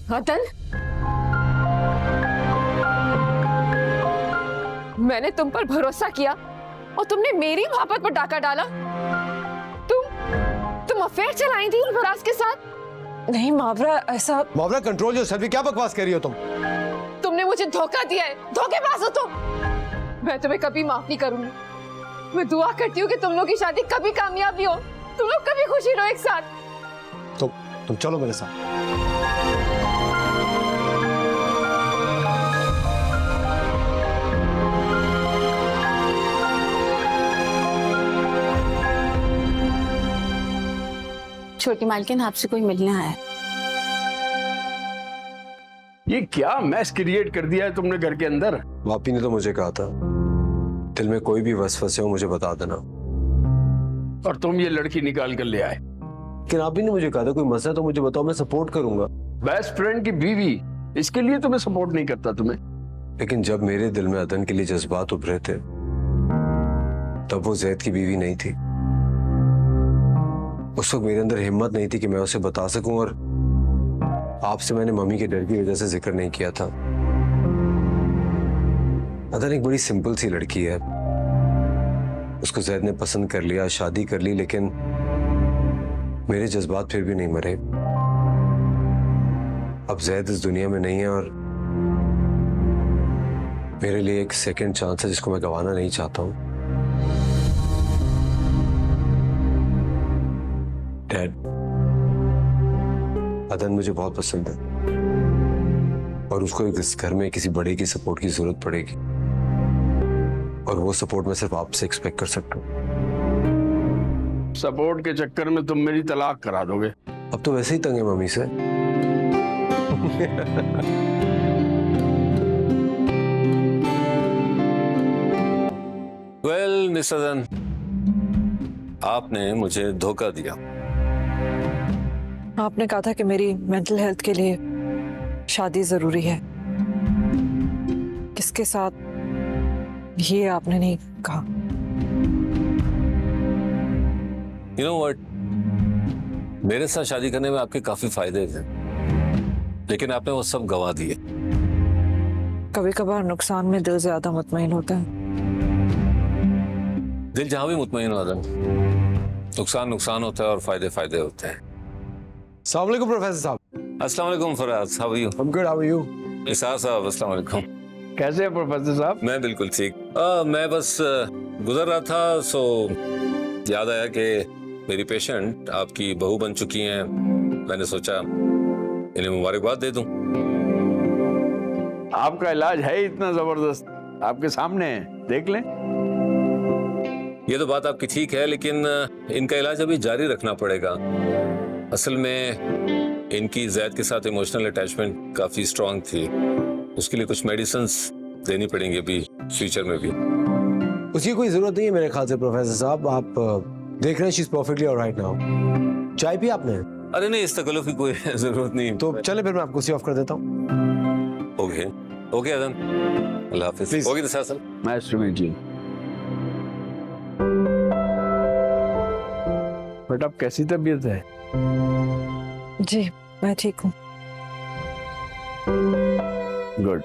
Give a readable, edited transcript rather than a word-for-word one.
अदन, मैंने तुम पर भरोसा किया और तुमने मेरी मोहब्बत पर डाका डाला। तुम अफेयर चलाई थी फराज के साथ। नहीं मावरा, ऐसा। मावरा कंट्रोल योरसेल्फ, क्या बकवास कर रही हो तुम? तुमने मुझे धोखा दिया है, धोखेबाज हो तुम। मैं तुम्हें कभी माफ नहीं करूंगी। मैं दुआ करती हूँ कि तुम लोग की शादी कभी कामयाबी हो, तुम लोग कभी खुशी रहो एक साथ। तुम चलो मेरे साथ। छोटी मालकिन, आपसे कोई मिलने आया है। ये क्या मैस क्रिएट कर दिया है तुमने घर के अंदर? वापी ने तो मुझे कहा था दिल में कोई भी वसवसे हो मुझे बता देना, और तुम ये लड़की निकाल कर ले आए। लेकिन आप ही ने मुझे कहा था कोई मसला तो मुझे बताओ, मैं सपोर्ट करूंगा। बेस्ट फ्रेंड की बीवी, इसके लिए तुम्हें सपोर्ट नहीं करता तुम्हें? लेकिन जब मेरे दिल में अदन के लिए जज्बात उभरे थे तब वो जैद की बीवी नहीं थी। उस वक्त मेरे अंदर हिम्मत नहीं थी कि मैं उसे बता सकूं, और आपसे मैंने मम्मी के डर की वजह से जिक्र नहीं किया था। अदन एक बड़ी सिंपल सी लड़की है, उसको जैद ने पसंद कर लिया, शादी कर ली, लेकिन मेरे जज्बात फिर भी नहीं मरे। अब जैद इस दुनिया में नहीं है और मेरे लिए एक सेकंड चांस है जिसको मैं गंवाना नहीं चाहता हूं। डैड, अदन मुझे बहुत पसंद है और उसको इस घर में किसी बड़े की सपोर्ट की जरूरत पड़ेगी, और वो सपोर्ट मैं सिर्फ आपसे एक्सपेक्ट कर सकता हूँ। सपोर्ट के चक्कर में तुम मेरी तलाक करा दोगे? अब तो वैसे ही तंग है मम्मी से। वेल मिस्टर अदन, आपने मुझे धोखा दिया। आपने कहा था कि मेरी मेंटल हेल्थ के लिए शादी जरूरी है। किसके साथ, ये आपने नहीं कहा। यू नो व्हाट, मेरे साथ शादी करने में आपके काफी फायदे थे, लेकिन आपने वो सब गंवा दिए। कभी कभार नुकसान में दिल ज्यादा मुतमईन होता है। दिल जहां भी मुतमईन हो अदन, नुकसान नुकसान होता है और फायदे फायदे होते हैं। अस्सलाम वालेकुम प्रोफेसर साहब। अस्सलाम वालेकुम Faraz, how are you? I am good, how are you? Nisar साहब, अस्सलाम वालेकुम। कैसे है प्रोफेसर साहब? मैं बिल्कुल ठीक। मैं बस गुजर रहा था, सो याद आया कि मेरी पेशेंट आपकी बहू बन चुकी हैं। मैंने सोचा इन्हें मुबारकबाद दे दूं। आपका इलाज है इतना जबरदस्त, आपके सामने है, देख लें। ये तो बात आपकी ठीक है, लेकिन इनका इलाज अभी जारी रखना पड़ेगा। असल में इनकी जैद के साथ इमोशनल अटैचमेंट काफी स्ट्रांग थी, उसके लिए कुछ मेडिसिन्स देनी पड़ेंगी अभी फ्यूचर में भी। उसकी कोई जरूरत नहीं है मेरे ख्याल से प्रोफेसर साहब। आप देख रहे हैं she is perfectly alright now. चाय पी आपने? अरे नहीं, इस तकल्लुफ की कोई जरूरत नहीं। तो चले फिर मैं आपको सी ऑफ कर देता हूँ। ओके ओके अदन, अल्लाह हाफिज। ओके निसार साहब, nice to meet you. But अब कैसी तबीयत है? जी मैं ठीक हूँ। गुड।